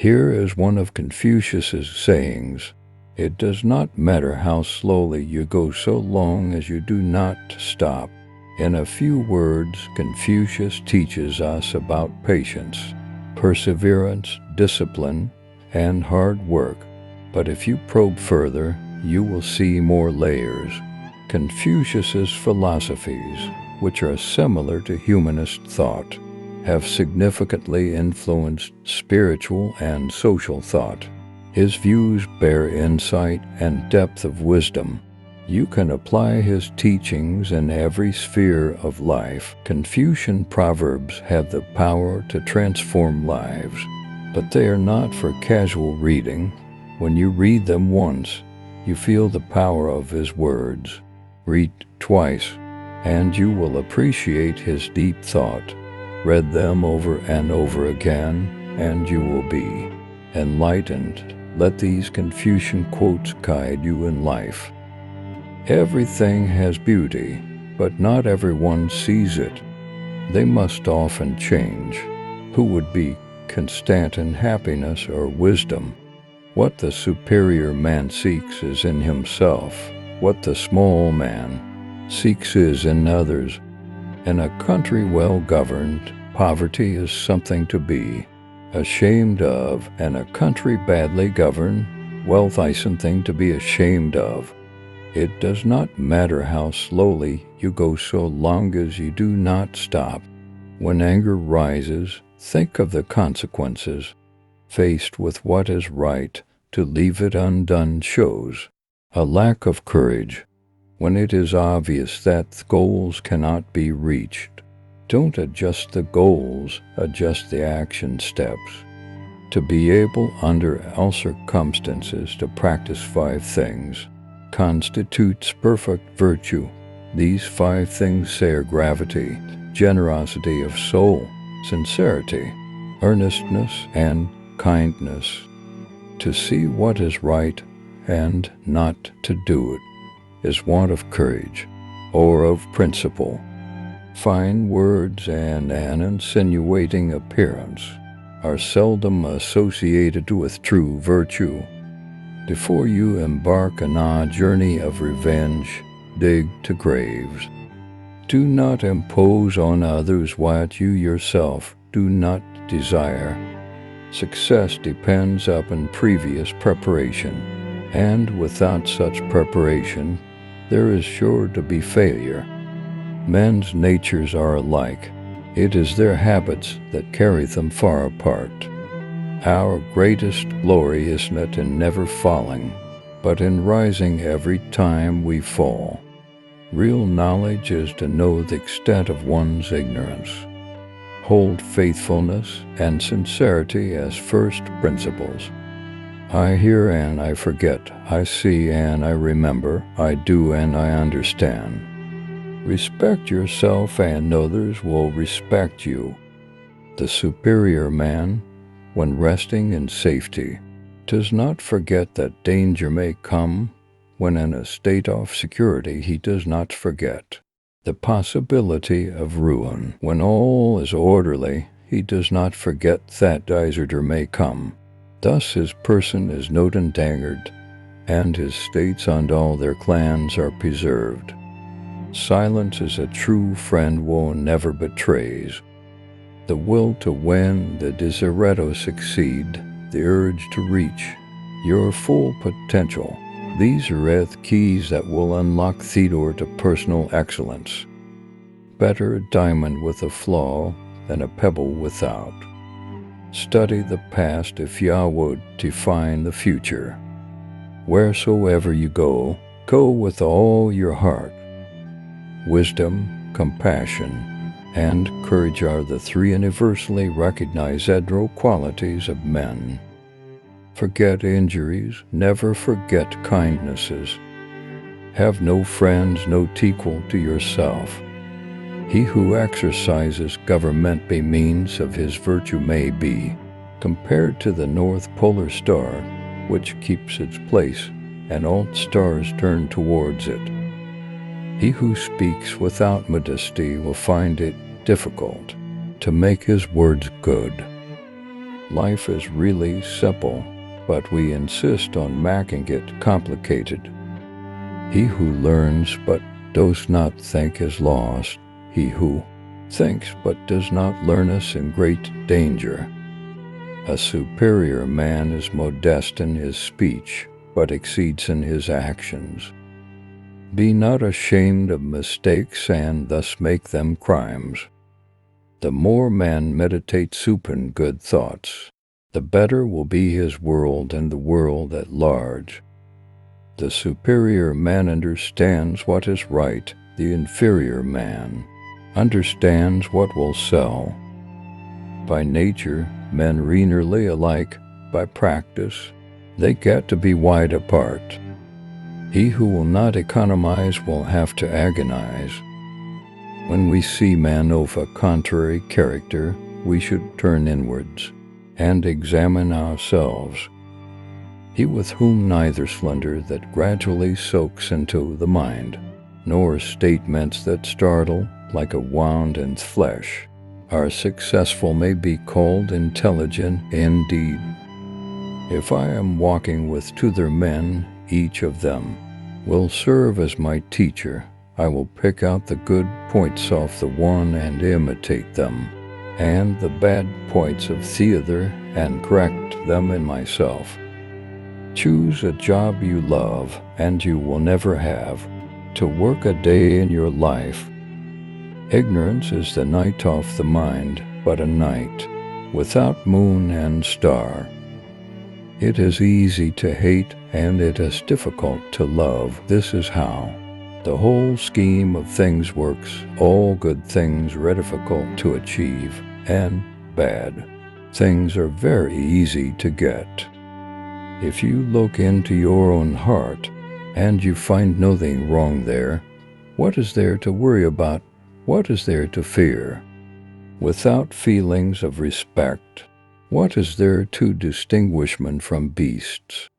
Here is one of Confucius's sayings. It does not matter how slowly you go so long as you do not stop. In a few words, Confucius teaches us about patience, perseverance, discipline, and hard work. But if you probe further, you will see more layers. Confucius's philosophies, which are similar to humanist thought, have significantly influenced spiritual and social thought. His views bear insight and depth of wisdom. You can apply his teachings in every sphere of life. Confucian proverbs have the power to transform lives, but they are not for casual reading. When you read them once, you feel the power of his words. Read twice, and you will appreciate his deep thought. Read them over and over again, and you will be enlightened. Let these Confucian quotes guide you in life. Everything has beauty, but not everyone sees it. They must often change. Who would be constant in happiness or wisdom? What the superior man seeks is in himself. What the small man seeks is in others. In a country well governed, poverty is something to be ashamed of, and a country badly governed, wealth is something to be ashamed of. It does not matter how slowly you go so long as you do not stop. When anger rises, think of the consequences. Faced with what is right, to leave it undone shows a lack of courage. When it is obvious that goals cannot be reached, don't adjust the goals, adjust the action steps. To be able, under all circumstances, to practice 5 things constitutes perfect virtue. These 5 things say are gravity, generosity of soul, sincerity, earnestness, and kindness. To see what is right and not to do it is want of courage or of principle. Fine words and an insinuating appearance are seldom associated with true virtue. Before you embark on a journey of revenge, dig 2 graves. Do not impose on others what you yourself do not desire. Success depends upon previous preparation, and without such preparation, there is sure to be failure. Men's natures are alike. It is their habits that carry them far apart. Our greatest glory is not in never falling, but in rising every time we fall. Real knowledge is to know the extent of one's ignorance. Hold faithfulness and sincerity as first principles. I hear and I forget, I see and I remember, I do and I understand. Respect yourself and others will respect you. The superior man, when resting in safety, does not forget that danger may come. When in a state of security, he does not forget the possibility of ruin. When all is orderly, he does not forget that disaster may come. Thus his person is not endangered, and his states and all their clans are preserved. Silence is a true friend one never betrays. The will to win, the desire to succeed, the urge to reach your full potential. These are the keys that will unlock the door to personal excellence. Better a diamond with a flaw than a pebble without. Study the past if you would define the future. Wheresoever you go, go with all your heart. Wisdom, compassion, and courage are the 3 universally recognized qualities of men. Forget injuries, never forget kindnesses. Have no friends, no equal to yourself. He who exercises government by means of his virtue may be compared to the North Polar Star, which keeps its place, and all stars turn towards it. He who speaks without modesty will find it difficult to make his words good. Life is really simple, but we insist on making it complicated. He who learns but does not think is lost. He who thinks but does not learn is in great danger. A superior man is modest in his speech, but exceeds in his actions. Be not ashamed of mistakes and thus make them crimes. The more man meditates upon good thoughts, the better will be his world and the world at large. The superior man understands what is right. The inferior man understands what will sell. By nature, men are nearly alike. By practice, they get to be wide apart. He who will not economize will have to agonize. When we see men of a contrary character, we should turn inwards and examine ourselves. He with whom neither slender that gradually soaks into the mind, nor statements that startle like a wound in flesh, are successful may be called intelligent indeed. If I am walking with two other men, each of them will serve as my teacher. I will pick out the good points of the one and imitate them, and the bad points of the other and correct them in myself. Choose a job you love, and you will never have to work a day in your life. Ignorance is the night of the mind, but a night without moon and star. It is easy to hate, and it is difficult to love. This is how the whole scheme of things works. All good things are difficult to achieve, and bad things are very easy to get. If you look into your own heart, and you find nothing wrong there, what is there to worry about? What is there to fear? Without feelings of respect, what is there to distinguishment from beasts?